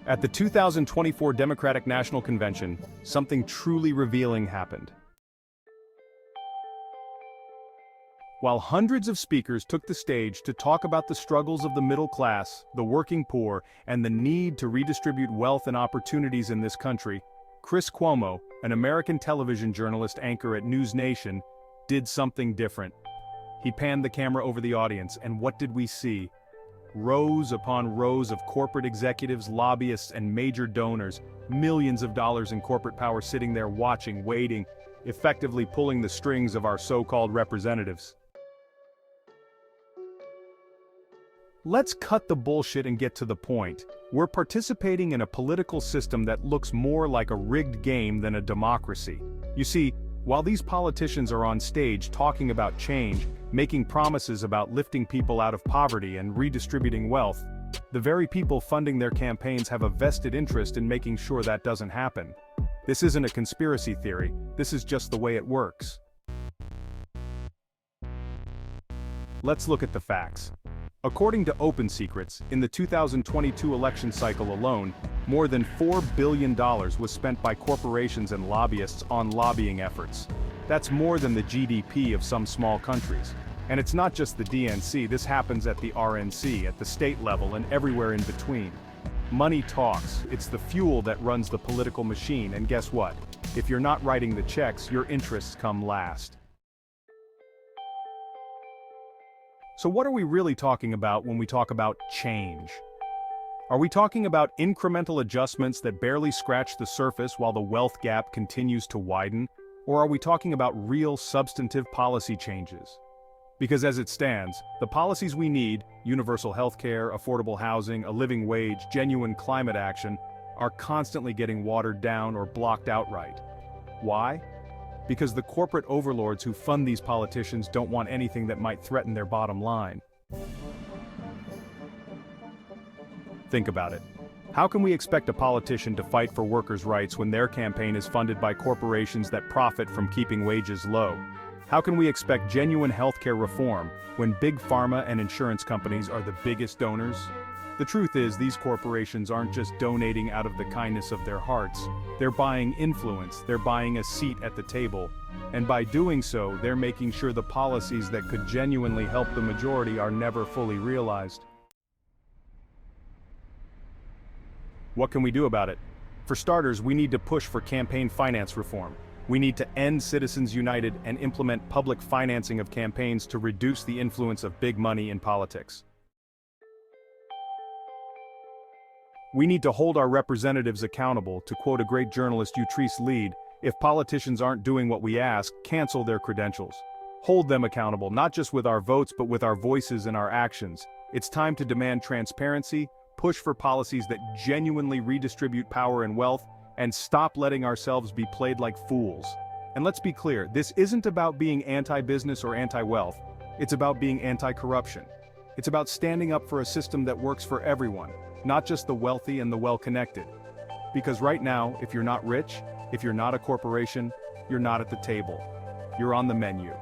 At the 2024 Democratic National Convention, something truly revealing happened. While hundreds of speakers took the stage to talk about the struggles of the middle class, the working poor, and the need to redistribute wealth and opportunities in this country, Chris Cuomo, an American television journalist anchor at News Nation, did something different. He panned the camera over the audience, and what did we see? Rows upon rows of corporate executives, lobbyists, and major donors, millions of dollars in corporate power sitting there watching, waiting, effectively pulling the strings of our so-called representatives. Let's cut the bullshit and get to the point. We're participating in a political system that looks more like a rigged game than a democracy. You see, while these politicians are on stage talking about change, making promises about lifting people out of poverty and redistributing wealth, the very people funding their campaigns have a vested interest in making sure that doesn't happen. This isn't a conspiracy theory, this is just the way it works. Let's look at the facts. According to Open Secrets, in the 2022 election cycle alone, more than $4 billion was spent by corporations and lobbyists on lobbying efforts. That's more than the GDP of some small countries. And it's not just the DNC, this happens at the RNC, at the state level, and everywhere in between. Money talks, it's the fuel that runs the political machine, and guess what? If you're not writing the checks, your interests come last. So what are we really talking about when we talk about change? Are we talking about incremental adjustments that barely scratch the surface while the wealth gap continues to widen? Or are we talking about real substantive policy changes? Because as it stands, the policies we need, universal health care, affordable housing, a living wage, genuine climate action, are constantly getting watered down or blocked outright. Why? Because the corporate overlords who fund these politicians don't want anything that might threaten their bottom line. Think about it. How can we expect a politician to fight for workers' rights when their campaign is funded by corporations that profit from keeping wages low? How can we expect genuine healthcare reform when big pharma and insurance companies are the biggest donors? The truth is, these corporations aren't just donating out of the kindness of their hearts. They're buying influence, they're buying a seat at the table. And by doing so, they're making sure the policies that could genuinely help the majority are never fully realized. What can we do about it? For starters, we need to push for campaign finance reform. We need to end Citizens United and implement public financing of campaigns to reduce the influence of big money in politics. We need to hold our representatives accountable. To quote a great journalist, Utrice Lead, if politicians aren't doing what we ask, cancel their credentials. Hold them accountable, not just with our votes but with our voices and our actions. It's time to demand transparency, push for policies that genuinely redistribute power and wealth, and stop letting ourselves be played like fools. And let's be clear, this isn't about being anti-business or anti-wealth. It's about being anti-corruption. It's about standing up for a system that works for everyone, not just the wealthy and the well-connected. Because right now, if you're not rich, if you're not a corporation, you're not at the table. You're on the menu.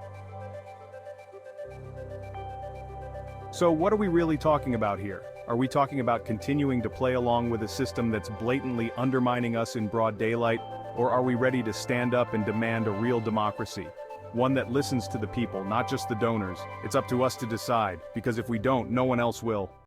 So what are we really talking about here? Are we talking about continuing to play along with a system that's blatantly undermining us in broad daylight? Or are we ready to stand up and demand a real democracy? One that listens to the people, not just the donors. It's up to us to decide, because if we don't, no one else will.